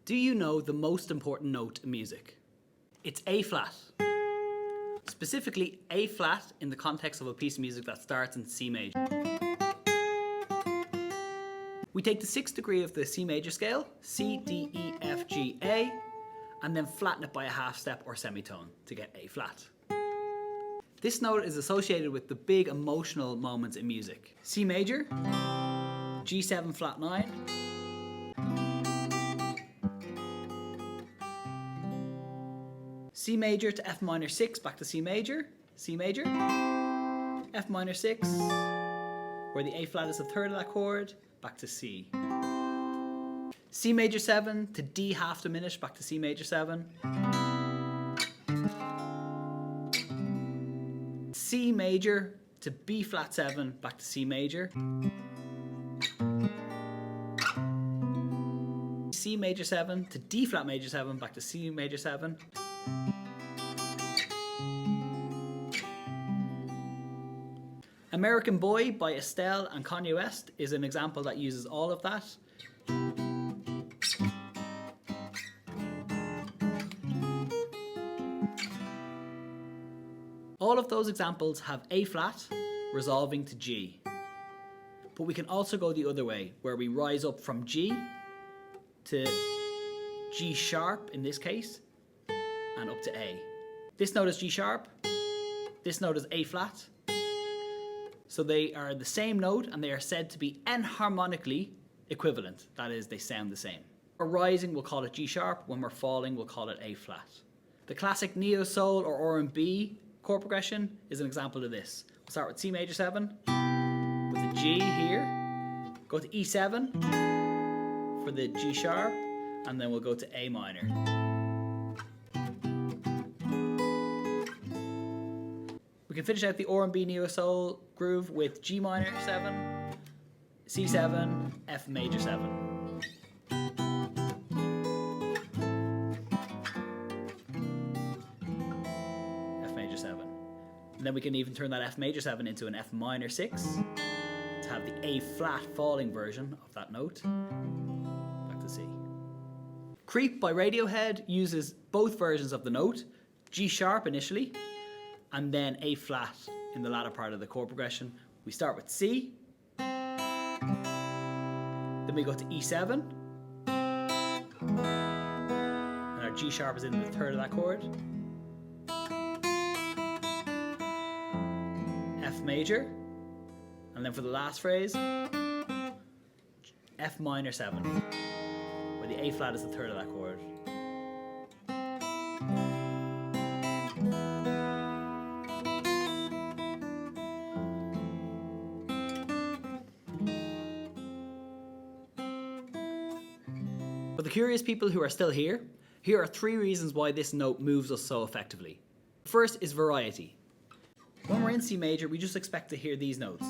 Do you know the most important note in music? It's A flat. Specifically A flat in the context of a piece of music that starts in C major. We take the 6th degree of the C major scale, C, D, E, F, G, A, and then flatten it by a half step or semitone to get A flat. This note is associated with the big emotional moments in music. C major, G7 flat 9, C major to F minor 6, back to C major, F minor 6, where the A flat is a third of that chord, back to C. C major 7 to D half diminished, back to C major 7. C major to B flat 7, back to C major. C major 7 to D flat major 7, back to C major 7. American Boy by Estelle and Kanye West is an example that uses all of that. All of those examples have A flat resolving to G. But we can also go the other way, where we rise up from G to G sharp in this case, and up to A. This note is G sharp, this note is A flat. So they are the same note and they are said to be enharmonically equivalent. That is, they sound the same. When we're rising, we'll call it G sharp. When we're falling, we'll call it A flat. The classic neo-soul or R&B chord progression is an example of this. We'll start with C major 7, with a G here, go to E7 for the G sharp, and then we'll go to A minor. We can finish out the R&B neo-soul groove with G minor 7, C7, F major 7. F major 7. And then we can even turn that F major 7 into an F minor 6 to have the A flat falling version of that note. Back to C. Creep by Radiohead uses both versions of the note, G sharp initially, and then A flat in the latter part of the chord progression. We start with C, then we go to E7, and our G sharp is in the third of that chord. F major, and then for the last phrase, F minor 7, where the A flat is the third of that chord. For the curious people who are still here, here are 3 reasons why this note moves us so effectively. First is variety. When we're in C major, we just expect to hear these notes.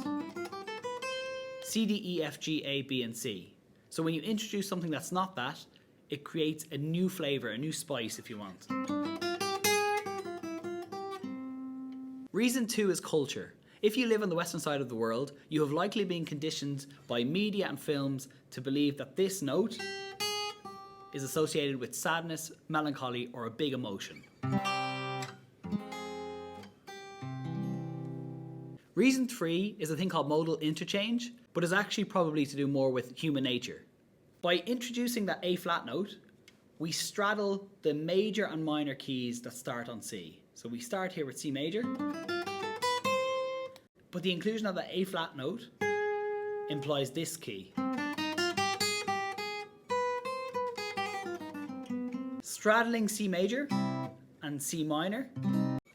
C, D, E, F, G, A, B, and C. So when you introduce something that's not that, it creates a new flavor, a new spice if you want. Reason 2 is culture. If you live on the western side of the world, you have likely been conditioned by media and films to believe that this note is associated with sadness, melancholy, or a big emotion. Reason 3 is a thing called modal interchange, but is actually probably to do more with human nature. By introducing that A flat note, we straddle the major and minor keys that start on C. So we start here with C major, but the inclusion of that A flat note implies this key. Straddling C major and C minor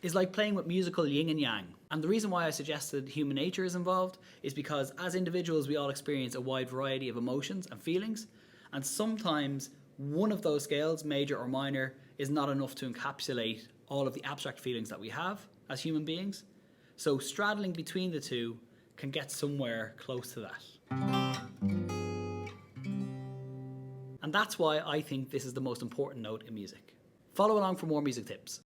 is like playing with musical yin and yang. And the reason why I suggested human nature is involved is because as individuals we all experience a wide variety of emotions and feelings, and sometimes one of those scales, major or minor, is not enough to encapsulate all of the abstract feelings that we have as human beings. So straddling between the two can get somewhere close to that. And that's why I think this is the most important note in music. Follow along for more music tips.